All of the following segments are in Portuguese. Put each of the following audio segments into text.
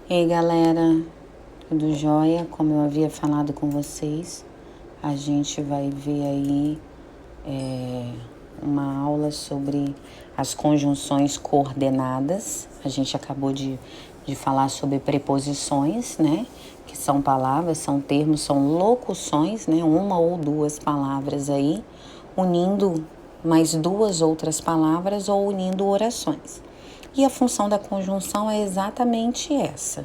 E aí, galera, tudo jóia? Como eu havia falado com vocês, a gente vai ver aí uma aula sobre as conjunções coordenadas. A gente acabou de falar sobre preposições, né? Que são palavras, são termos, são locuções, né? Uma ou duas palavras aí, unindo mais duas outras palavras ou unindo orações. E a função da conjunção é exatamente essa,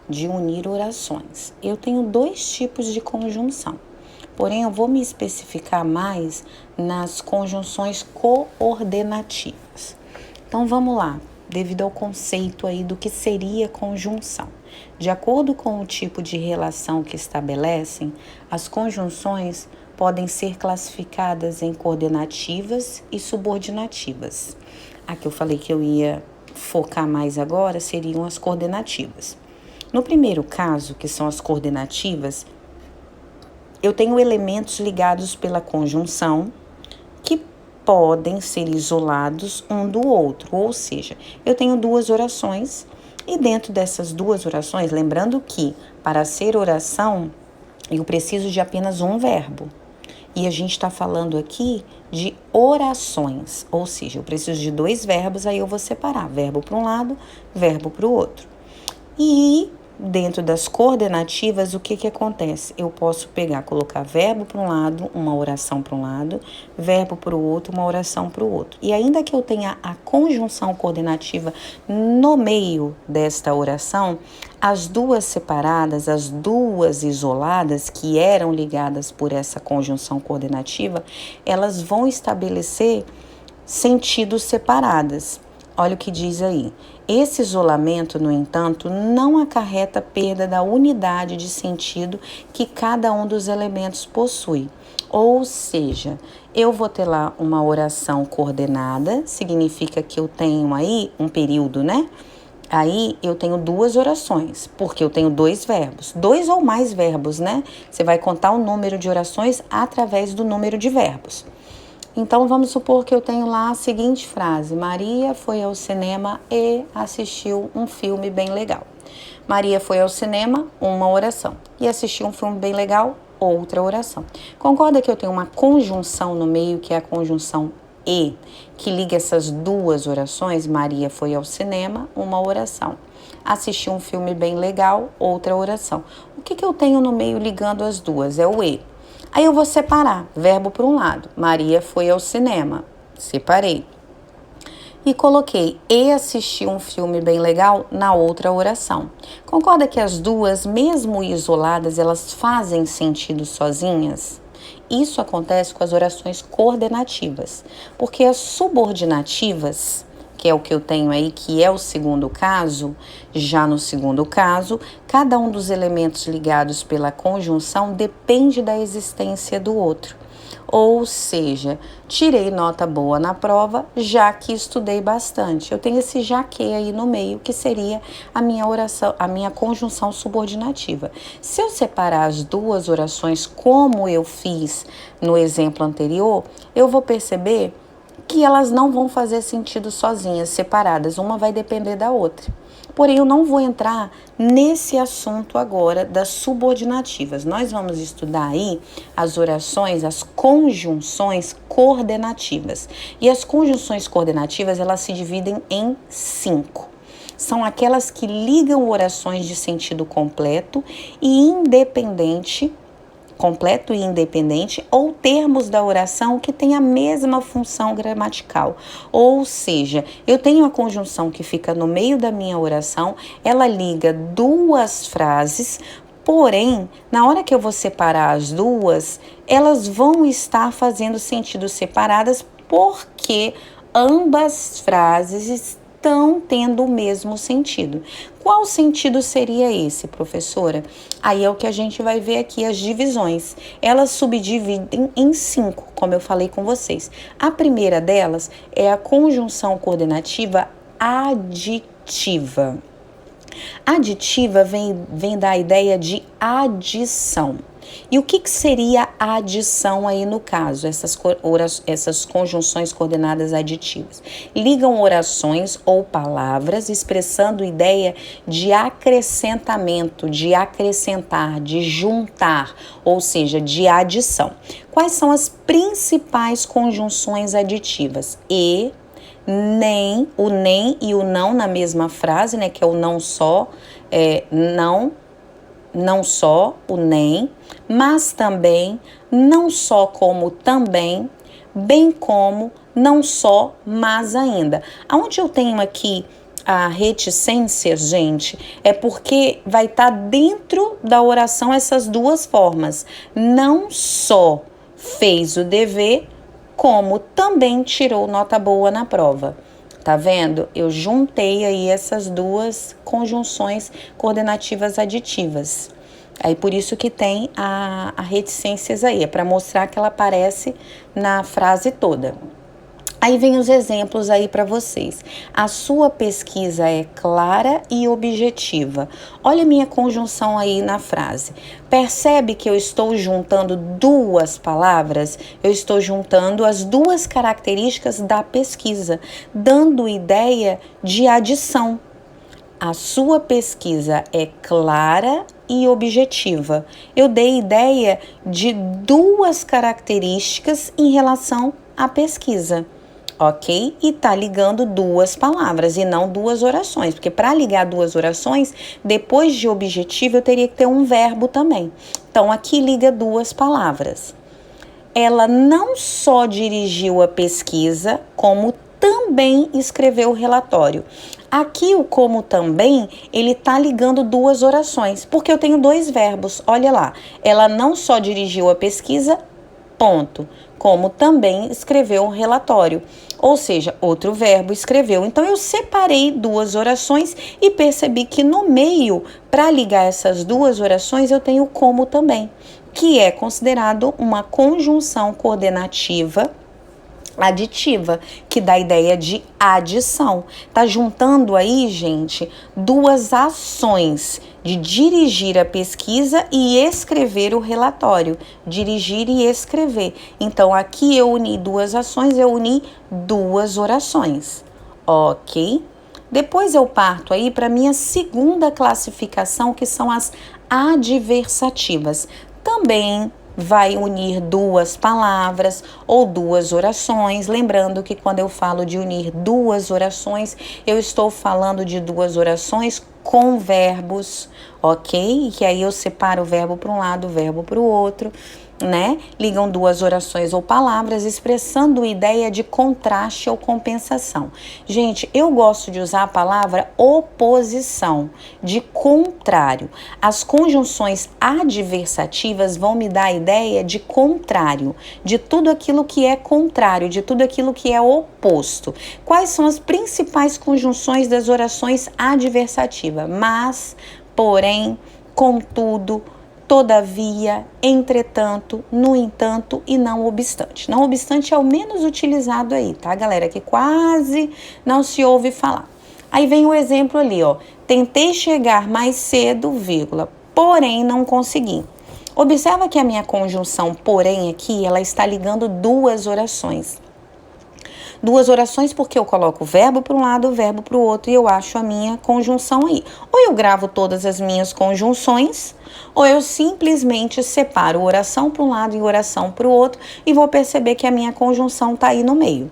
de unir orações. Eu tenho dois tipos de conjunção, porém eu vou me especificar mais nas conjunções coordenativas. Então vamos lá, devido ao conceito aí do que seria conjunção. De acordo com o tipo de relação que estabelecem, as conjunções podem ser classificadas em coordenativas e subordinativas. A que eu falei que eu ia focar mais agora seriam as coordenativas. No primeiro caso, que são as coordenativas, eu tenho elementos ligados pela conjunção que podem ser isolados um do outro, ou seja, eu tenho duas orações e dentro dessas duas orações, lembrando que para ser oração eu preciso de apenas um verbo. E a gente está falando aqui de orações, ou seja, eu preciso de dois verbos, aí eu vou separar verbo para um lado, verbo para o outro. E dentro das coordenativas, o que acontece? Eu posso colocar verbo para um lado, uma oração para um lado, verbo para o outro, uma oração para o outro. E ainda que eu tenha a conjunção coordenativa no meio desta oração, as duas separadas, as duas isoladas, que eram ligadas por essa conjunção coordenativa, elas vão estabelecer sentidos separadas. Olha o que diz aí. Esse isolamento, no entanto, não acarreta perda da unidade de sentido que cada um dos elementos possui. Ou seja, eu vou ter lá uma oração coordenada, significa que eu tenho aí um período, né? Aí eu tenho duas orações, porque eu tenho dois verbos, dois ou mais verbos, né? Você vai contar o número de orações através do número de verbos. Então, vamos supor que eu tenho lá a seguinte frase: Maria foi ao cinema e assistiu um filme bem legal. Maria foi ao cinema, uma oração. E assistiu um filme bem legal, outra oração. Concorda que eu tenho uma conjunção no meio, que é a conjunção e, que liga essas duas orações? Maria foi ao cinema, uma oração. Assistiu um filme bem legal, outra oração. O que eu tenho no meio ligando as duas? É o e. Aí eu vou separar, verbo para um lado, Maria foi ao cinema, separei. E coloquei e assistiu um filme bem legal na outra oração. Concorda que as duas, mesmo isoladas, elas fazem sentido sozinhas? Isso acontece com as orações coordenativas, porque as subordinativas, que é o que eu tenho aí, que é o segundo caso, já no segundo caso, cada um dos elementos ligados pela conjunção depende da existência do outro. Ou seja, tirei nota boa na prova, já que estudei bastante. Eu tenho esse já que aí no meio, que seria a minha oração, a minha conjunção subordinativa. Se eu separar as duas orações como eu fiz no exemplo anterior, eu vou perceber que elas não vão fazer sentido sozinhas, separadas, uma vai depender da outra. Porém, eu não vou entrar nesse assunto agora das subordinativas. Nós vamos estudar aí as orações, as conjunções coordenativas. E as conjunções coordenativas, elas se dividem em 5. São aquelas que ligam orações de sentido completo e independente, completo e independente, ou termos da oração que têm a mesma função gramatical. Ou seja, eu tenho a conjunção que fica no meio da minha oração, ela liga duas frases, porém, na hora que eu vou separar as duas, elas vão estar fazendo sentido separadas porque ambas frases estão tendo o mesmo sentido. Qual sentido seria esse, professora? Aí é o que a gente vai ver aqui, as divisões. Elas subdividem em 5, como eu falei com vocês. A primeira delas é a conjunção coordenativa aditiva. Aditiva vem da ideia de adição. E o que seria a adição aí no caso, essas conjunções coordenadas aditivas? Ligam orações ou palavras expressando ideia de acrescentamento, de acrescentar, de juntar, ou seja, de adição. Quais são as principais conjunções aditivas? E, nem, o nem e o não na mesma frase, né, que é o não só, não só o nem, mas também, não só como também, bem como, não só, mas ainda. Aonde eu tenho aqui a reticência, gente, é porque vai estar dentro da oração essas duas formas. Não só fez o dever, como também tirou nota boa na prova. Tá vendo? Eu juntei aí essas duas conjunções coordenativas aditivas. Aí por isso que tem a reticências aí, é para mostrar que ela aparece na frase toda. Aí vem os exemplos aí para vocês. A sua pesquisa é clara e objetiva. Olha a minha conjunção aí na frase. Percebe que eu estou juntando duas palavras? Eu estou juntando as duas características da pesquisa, dando ideia de adição. A sua pesquisa é clara e objetiva. Eu dei ideia de duas características em relação à pesquisa. Ok? E tá ligando duas palavras e não duas orações, porque para ligar duas orações, depois de objetivo, eu teria que ter um verbo também. Então, aqui liga duas palavras. Ela não só dirigiu a pesquisa, como também escreveu o relatório. Aqui o como também, ele tá ligando duas orações, porque eu tenho dois verbos, olha lá. Ela não só dirigiu a pesquisa, ponto, como também escreveu o relatório. Ou seja, outro verbo escreveu. Então, eu separei duas orações e percebi que no meio, para ligar essas duas orações, eu tenho como também, que é considerado uma conjunção coordenativa aditiva, que dá a ideia de adição. Tá juntando aí, gente, duas ações de dirigir a pesquisa e escrever o relatório. Dirigir e escrever. Então, aqui eu uni duas ações, eu uni duas orações. Ok? Depois eu parto aí para minha segunda classificação, que são as adversativas. Também vai unir duas palavras ou duas orações. Lembrando que quando eu falo de unir duas orações, eu estou falando de duas orações com verbos, ok? Que aí eu separo o verbo para um lado, o verbo para o outro, né? Ligam duas orações ou palavras, expressando ideia de contraste ou compensação. Gente, eu gosto de usar a palavra oposição, de contrário. As conjunções adversativas vão me dar a ideia de contrário, de tudo aquilo que é contrário, de tudo aquilo que é oposto. Quais são as principais conjunções das orações adversativas? Mas, porém, contudo, todavia, entretanto, no entanto e não obstante. Não obstante é o menos utilizado aí, tá, galera? Que quase não se ouve falar. Aí vem o exemplo ali, ó. Tentei chegar mais cedo, vírgula, porém não consegui. Observa que a minha conjunção porém aqui, ela está ligando duas orações. Duas orações porque eu coloco o verbo para um lado, o verbo para o outro e eu acho a minha conjunção aí. Ou eu gravo todas as minhas conjunções, ou eu simplesmente separo oração para um lado e oração para o outro e vou perceber que a minha conjunção está aí no meio.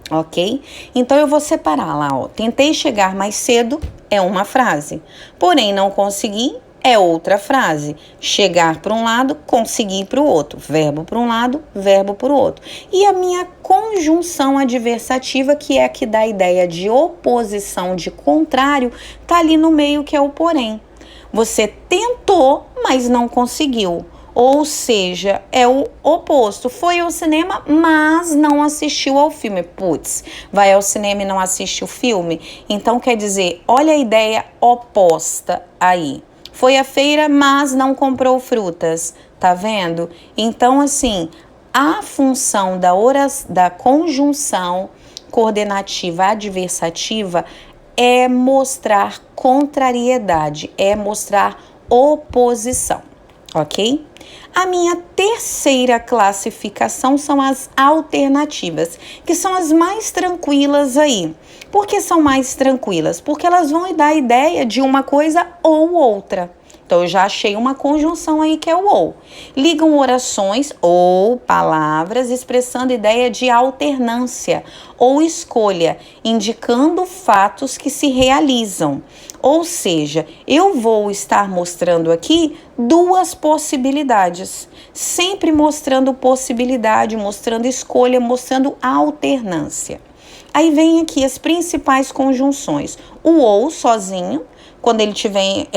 Ok? Então, eu vou separar lá, ó. Tentei chegar mais cedo é uma frase, porém não consegui é outra frase. Chegar para um lado, conseguir para o outro. Verbo para um lado, verbo para o outro. E a minha conjunção adversativa, que é a que dá a ideia de oposição, de contrário, tá ali no meio, que é o porém. Você tentou, mas não conseguiu. Ou seja, é o oposto. Foi ao cinema, mas não assistiu ao filme. Putz, vai ao cinema e não assiste o filme? Então, quer dizer, olha a ideia oposta aí. Foi à feira, mas não comprou frutas. Tá vendo? Então, assim, a função da conjunção coordenativa adversativa é mostrar contrariedade, é mostrar oposição. ok? A minha terceira classificação são as alternativas, que são as mais tranquilas aí. Por que são mais tranquilas? Porque elas vão dar a ideia de uma coisa ou outra. Então, eu já achei uma conjunção aí que é o ou. Ligam orações ou palavras expressando ideia de alternância ou escolha, indicando fatos que se realizam. Ou seja, eu vou estar mostrando aqui duas possibilidades. Sempre mostrando possibilidade, mostrando escolha, mostrando alternância. Aí vem aqui as principais conjunções. O ou sozinho, quando ele estiver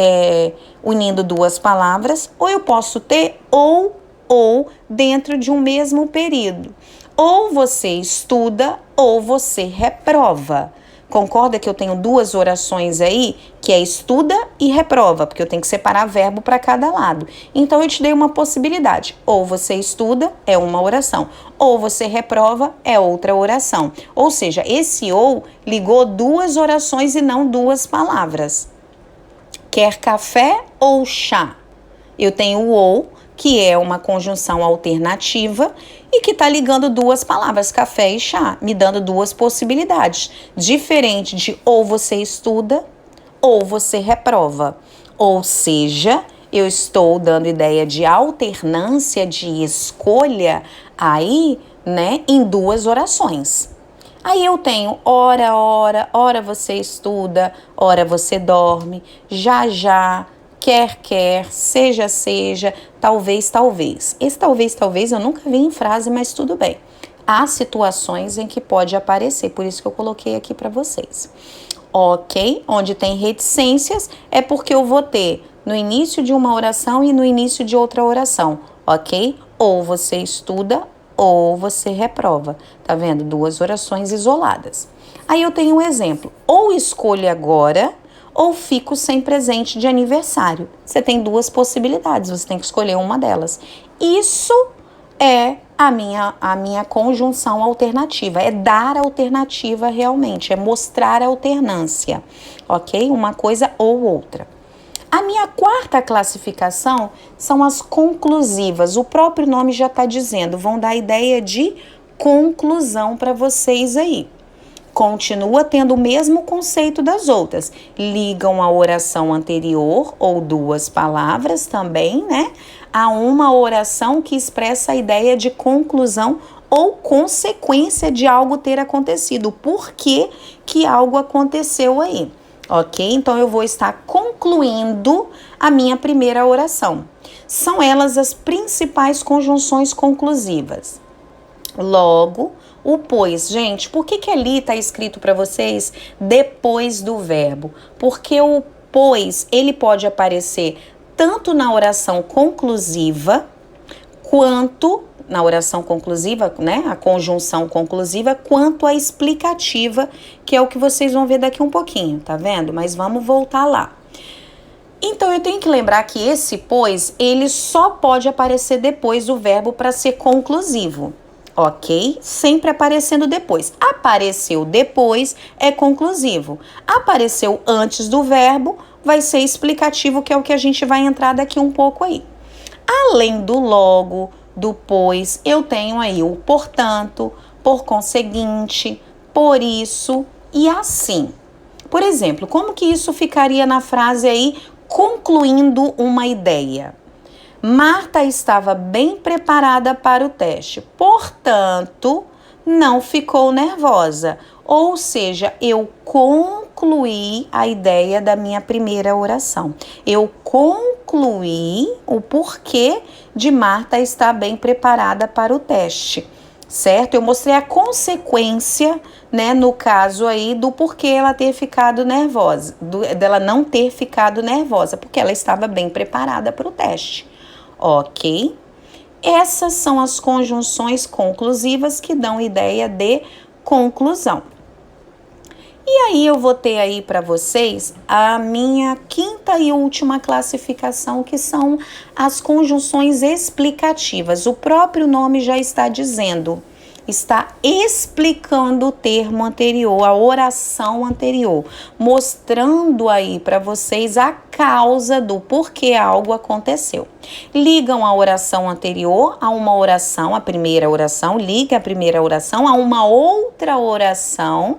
unindo duas palavras, ou eu posso ter ou dentro de um mesmo período. Ou você estuda ou você reprova. Concorda que eu tenho duas orações aí, que é estuda e reprova, porque eu tenho que separar verbo para cada lado. Então, eu te dei uma possibilidade. Ou você estuda, é uma oração. Ou você reprova, é outra oração. Ou seja, esse ou ligou duas orações e não duas palavras. Quer café ou chá? Eu tenho o ou, que é uma conjunção alternativa e que está ligando duas palavras, café e chá, me dando duas possibilidades. Diferente de ou você estuda ou você reprova. Ou seja, eu estou dando ideia de alternância, de escolha aí, né, em duas orações. Aí eu tenho ora você estuda, ora você dorme, já, quer, seja, talvez. Esse talvez eu nunca vi em frase, mas tudo bem. Há situações em que pode aparecer, por isso que eu coloquei aqui para vocês. Ok? Onde tem reticências é porque eu vou ter no início de uma oração e no início de outra oração, ok? Ou você estuda ou você reprova. Tá vendo? Duas orações isoladas. Aí eu tenho um exemplo. Ou escolho agora, ou fico sem presente de aniversário. Você tem duas possibilidades, você tem que escolher uma delas. Isso é a minha conjunção alternativa, é dar alternativa realmente, é mostrar alternância, ok? Uma coisa ou outra. A minha quarta classificação são as conclusivas. O próprio nome já está dizendo, vão dar ideia de conclusão para vocês aí. Continua tendo o mesmo conceito das outras. Ligam a oração anterior, ou duas palavras também, né? A uma oração que expressa a ideia de conclusão ou consequência de algo ter acontecido. Por que que algo aconteceu aí? Ok? Então, eu vou estar concluindo a minha primeira oração. São elas as principais conjunções conclusivas. Logo, o pois. Gente, por que ali está escrito para vocês depois do verbo? Porque o pois, ele pode aparecer tanto na oração conclusiva, quanto na oração conclusiva, né, a conjunção conclusiva, quanto a explicativa, que é o que vocês vão ver daqui um pouquinho, tá vendo? Mas vamos voltar lá. Então, eu tenho que lembrar que esse pois, ele só pode aparecer depois do verbo para ser conclusivo, ok? Sempre aparecendo depois. Apareceu depois, é conclusivo. Apareceu antes do verbo, vai ser explicativo, que é o que a gente vai entrar daqui um pouco aí. Além do logo, do pois, eu tenho aí o portanto, por conseguinte, por isso e assim. Por exemplo, como que isso ficaria na frase aí, concluindo uma ideia? Marta estava bem preparada para o teste, portanto, não ficou nervosa. Ou seja, eu concluí a ideia da minha primeira oração. Eu concluí o porquê de Marta estar bem preparada para o teste, certo? Eu mostrei a consequência, né, no caso aí, do porquê ela ter ficado nervosa, dela não ter ficado nervosa, porque ela estava bem preparada para o teste, ok? Essas são as conjunções conclusivas que dão ideia de conclusão. E aí eu vou ter aí para vocês a minha quinta e última classificação, que são as conjunções explicativas. O próprio nome já está dizendo, está explicando o termo anterior, a oração anterior, mostrando aí para vocês a causa do porquê algo aconteceu. Ligam a oração anterior a uma oração, a primeira oração, liga a primeira oração a uma outra oração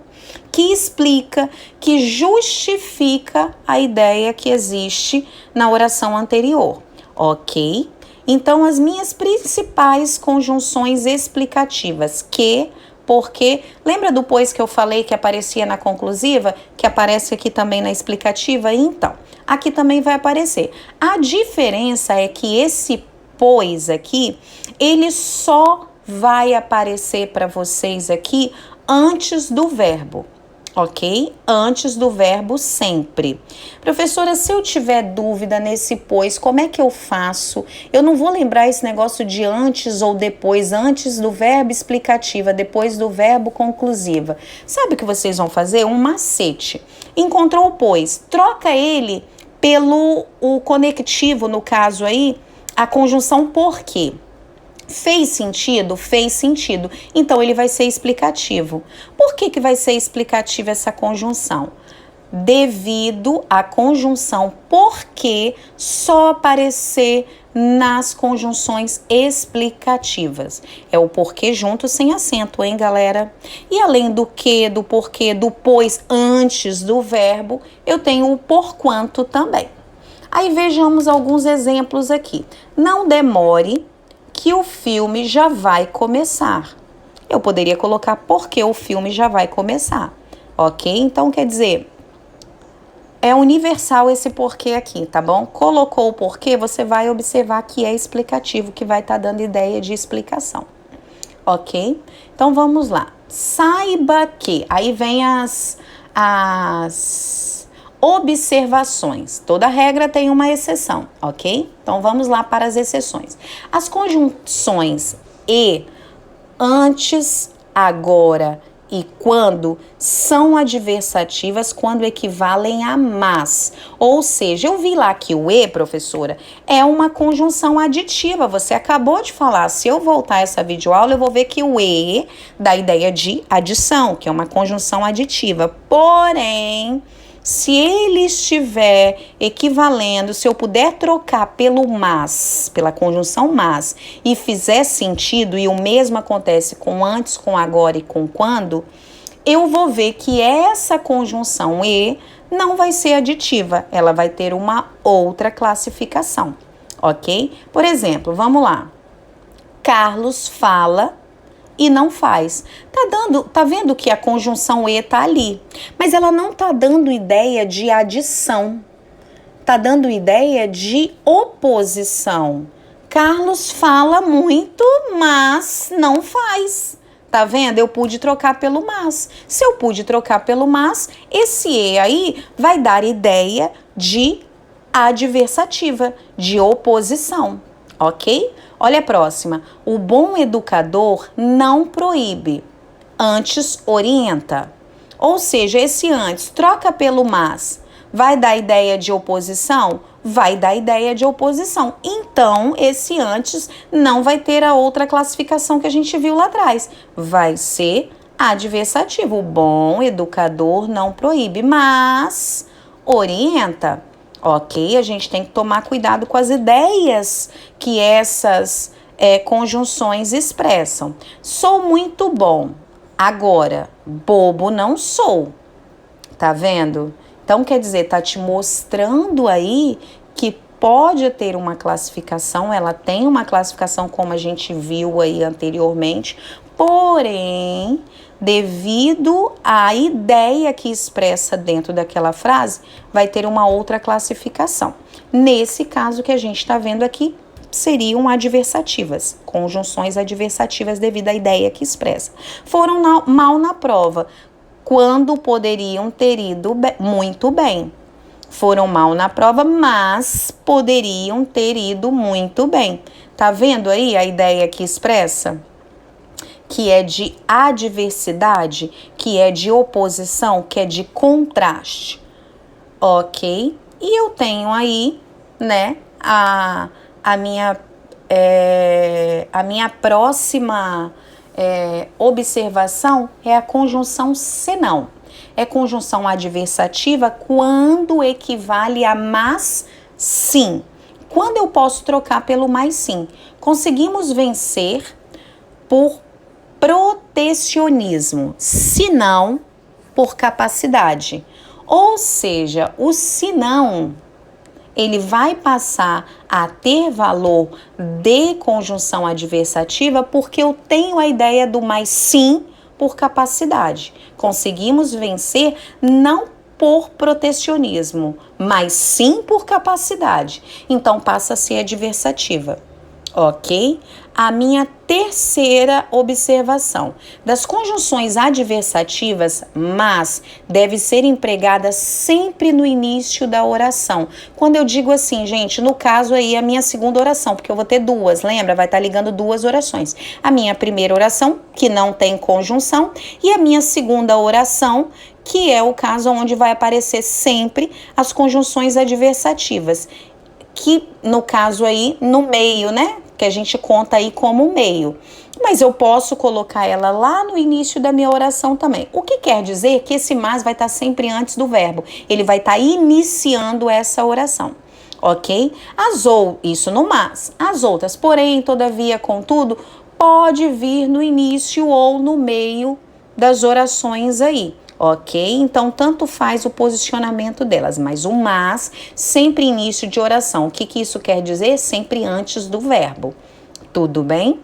que explica, que justifica a ideia que existe na oração anterior, ok? Então, as minhas principais conjunções explicativas, que, porque, lembra do pois que eu falei que aparecia na conclusiva, que aparece aqui também na explicativa? Então, aqui também vai aparecer. A diferença é que esse pois aqui, ele só vai aparecer para vocês aqui antes do verbo. Ok? Antes do verbo sempre. Professora, se eu tiver dúvida nesse pois, como é que eu faço? Eu não vou lembrar esse negócio de antes ou depois, antes do verbo explicativa, depois do verbo conclusiva. Sabe o que vocês vão fazer? Um macete. Encontrou o pois, troca ele pelo o conectivo, no caso aí, a conjunção por quê. Fez sentido? Fez sentido. Então, ele vai ser explicativo. Por que vai ser explicativo essa conjunção? Devido à conjunção porque só aparecer nas conjunções explicativas. É o porquê junto sem acento, hein, galera? E além do que, do porquê, do pois antes do verbo, eu tenho o porquanto também. Aí vejamos alguns exemplos aqui. Não demore que o filme já vai começar. Eu poderia colocar porque o filme já vai começar, ok? Então, quer dizer, é universal esse porquê aqui, tá bom? Colocou o porquê, você vai observar que é explicativo, que vai estar dando ideia de explicação, ok? Então, vamos lá. Saiba que, aí vem as observações. Toda regra tem uma exceção, ok? Então, vamos lá para as exceções. As conjunções e, antes, agora e quando são adversativas quando equivalem a mas. Ou seja, eu vi lá que o e, professora, é uma conjunção aditiva. Você acabou de falar. Se eu voltar essa videoaula, eu vou ver que o e dá a ideia de adição, que é uma conjunção aditiva. Porém, se ele estiver equivalendo, se eu puder trocar pelo mas, pela conjunção mas, e fizer sentido, e o mesmo acontece com antes, com agora e com quando, eu vou ver que essa conjunção e não vai ser aditiva, ela vai ter uma outra classificação, ok? Por exemplo, vamos lá. Carlos fala e não faz. Tá vendo que a conjunção e tá ali, mas ela não tá dando ideia de adição. Tá dando ideia de oposição. Carlos fala muito, mas não faz. Tá vendo? Eu pude trocar pelo mas. Se eu pude trocar pelo mas, esse e aí vai dar ideia de adversativa, de oposição, ok? Olha a próxima. O bom educador não proíbe, antes orienta. Ou seja, esse antes troca pelo mas. Vai dar ideia de oposição? Vai dar ideia de oposição. Então, esse antes não vai ter a outra classificação que a gente viu lá atrás. Vai ser adversativo. O bom educador não proíbe, mas orienta. Ok? A gente tem que tomar cuidado com as ideias que essas conjunções expressam. Sou muito bom. Agora, bobo não sou. Tá vendo? Então, quer dizer, tá te mostrando aí que pode ter uma classificação, ela tem uma classificação como a gente viu aí anteriormente, porém, devido à ideia que expressa dentro daquela frase, vai ter uma outra classificação. Nesse caso que a gente está vendo aqui, seriam adversativas, conjunções adversativas devido à ideia que expressa. Foram mal na prova, quando poderiam ter ido muito bem. Foram mal na prova, mas poderiam ter ido muito bem. Tá vendo aí a ideia que expressa? Que é de adversidade, que é de oposição, que é de contraste. Ok? E eu tenho aí, né, a minha próxima observação é a conjunção senão. É conjunção adversativa quando equivale a mas sim. Quando eu posso trocar pelo mais sim? Conseguimos vencer por protecionismo, se não por capacidade. Ou seja, o se não, ele vai passar a ter valor de conjunção adversativa porque eu tenho a ideia do mais sim por capacidade. Conseguimos vencer não por protecionismo, mas sim por capacidade. Então passa a ser adversativa. Ok? A minha terceira observação. Das conjunções adversativas, mas deve ser empregada sempre no início da oração. Quando eu digo assim, gente, no caso aí a minha segunda oração, porque eu vou ter duas, lembra? Vai estar ligando duas orações. A minha primeira oração, que não tem conjunção, e a minha segunda oração, que é o caso onde vai aparecer sempre as conjunções adversativas. Que no caso aí, no meio, né? Que a gente conta aí como meio. Mas eu posso colocar ela lá no início da minha oração também. O que quer dizer que esse mas vai estar sempre antes do verbo. Ele vai estar iniciando essa oração. Ok? Isso no mas. As outras, porém, todavia, contudo, pode vir no início ou no meio das orações aí. Ok? Então, tanto faz o posicionamento delas, mas o mas, sempre início de oração. O que isso quer dizer? Sempre antes do verbo. Tudo bem?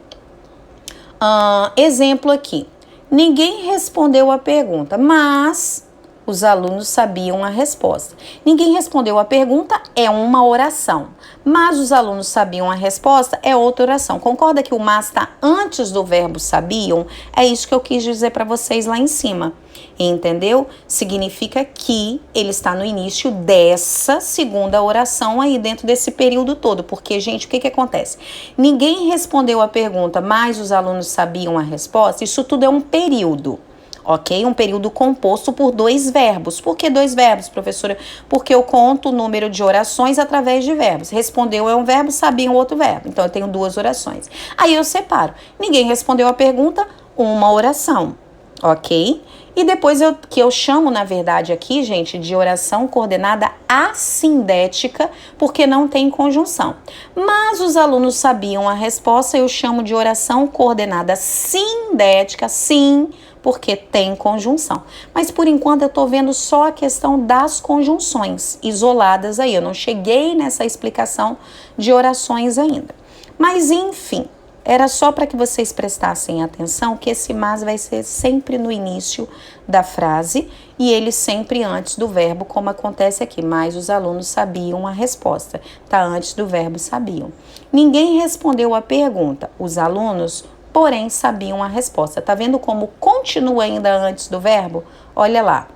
Exemplo aqui. Ninguém respondeu a pergunta, mas os alunos sabiam a resposta. Ninguém respondeu a pergunta é uma oração, mas os alunos sabiam a resposta é outra oração. Concorda que o mas está antes do verbo sabiam? É isso que eu quis dizer para vocês lá em cima. Entendeu? Significa que ele está no início dessa segunda oração aí dentro desse período todo. Porque, gente, o que acontece? Ninguém respondeu a pergunta, mas os alunos sabiam a resposta. Isso tudo é um período. Ok? Um período composto por dois verbos. Por que dois verbos, professora? Porque eu conto o número de orações através de verbos. Respondeu é um verbo, sabia um outro verbo. Então, eu tenho duas orações. Aí eu separo. Ninguém respondeu a pergunta, uma oração. Ok? E depois que eu chamo, na verdade, aqui, gente, de oração coordenada assindética, porque não tem conjunção. Mas os alunos sabiam a resposta, eu chamo de oração coordenada sindética, sim, porque tem conjunção. Mas por enquanto eu tô vendo só a questão das conjunções isoladas aí. Eu não cheguei nessa explicação de orações ainda. Mas enfim, era só para que vocês prestassem atenção que esse mas vai ser sempre no início da frase e ele sempre antes do verbo, como acontece aqui. Mas os alunos sabiam a resposta. Tá antes do verbo sabiam. Ninguém respondeu a pergunta. Os alunos, porém, sabiam a resposta. Tá vendo como continua ainda antes do verbo? Olha lá.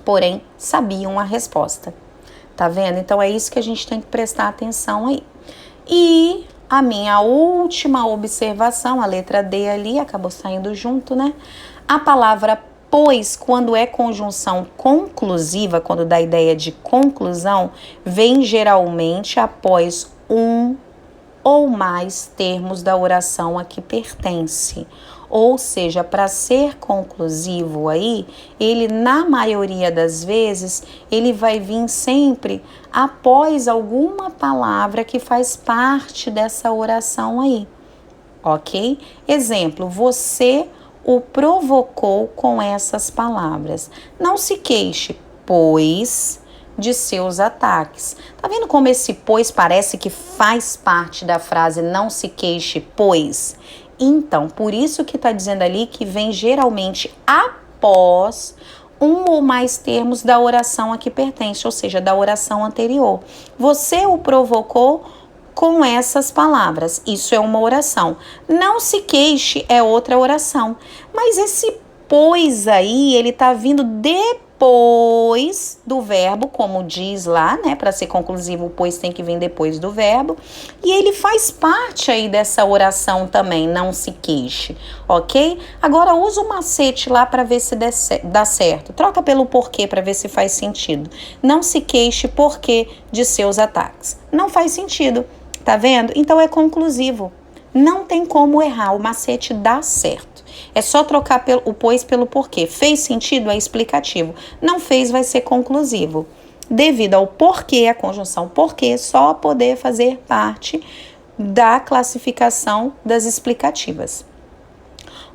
Porém, sabiam a resposta. Tá vendo? Então, é isso que a gente tem que prestar atenção aí. E a minha última observação, a letra D ali, acabou saindo junto, né? A palavra pois, quando é conjunção conclusiva, quando dá ideia de conclusão, vem geralmente após um ou mais termos da oração a que pertence. Ou seja, para ser conclusivo aí, ele na maioria das vezes, ele vai vir sempre após alguma palavra que faz parte dessa oração aí, ok? Exemplo, você o provocou com essas palavras. Não se queixe, pois, de seus ataques. Tá vendo como esse pois parece que faz parte da frase não se queixe, pois? Então, por isso que tá dizendo ali que vem geralmente após um ou mais termos da oração a que pertence, ou seja, da oração anterior. Você o provocou com essas palavras. Isso é uma oração. Não se queixe é outra oração. Mas esse pois aí, ele tá vindo depois do verbo, como diz lá, né? Para ser conclusivo, o pois tem que vir depois do verbo. E ele faz parte aí dessa oração também, não se queixe, ok? Agora usa o macete lá para ver se dá certo. Troca pelo porquê para ver se faz sentido. Não se queixe porquê de seus ataques. Não faz sentido, tá vendo? Então é conclusivo. Não tem como errar, o macete dá certo. É só trocar o pois pelo porquê. Fez sentido? É explicativo. Não fez, vai ser conclusivo. Devido ao porquê, a conjunção porquê, só poder fazer parte da classificação das explicativas.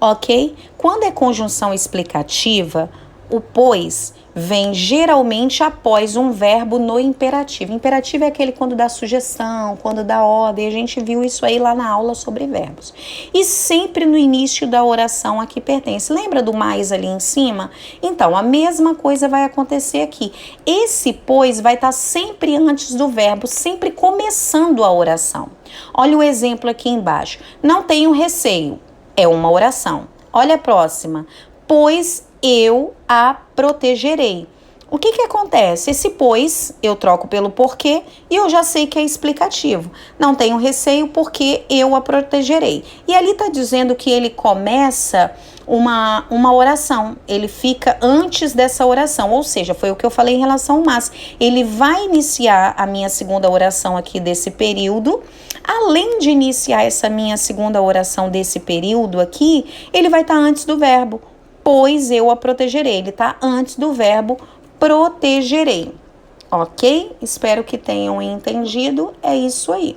Ok? Quando é conjunção explicativa, o pois vem geralmente após um verbo no imperativo. Imperativo é aquele quando dá sugestão, quando dá ordem. A gente viu isso aí lá na aula sobre verbos. E sempre no início da oração a que pertence. Lembra do mais ali em cima? Então, a mesma coisa vai acontecer aqui. Esse pois vai estar sempre antes do verbo, sempre começando a oração. Olha o exemplo aqui embaixo. Não tenho receio. É uma oração. Olha a próxima. Pois eu a protegerei. O que acontece? Esse pois eu troco pelo porquê e eu já sei que é explicativo. Não tenho receio porque eu a protegerei. E ali está dizendo que ele começa uma oração. Ele fica antes dessa oração. Ou seja, foi o que eu falei em relação ao mas. Ele vai iniciar a minha segunda oração aqui desse período. Além de iniciar essa minha segunda oração desse período aqui, ele vai estar antes do verbo. Pois eu a protegerei. Ele está antes do verbo protegerei. Ok? Espero que tenham entendido. É isso aí.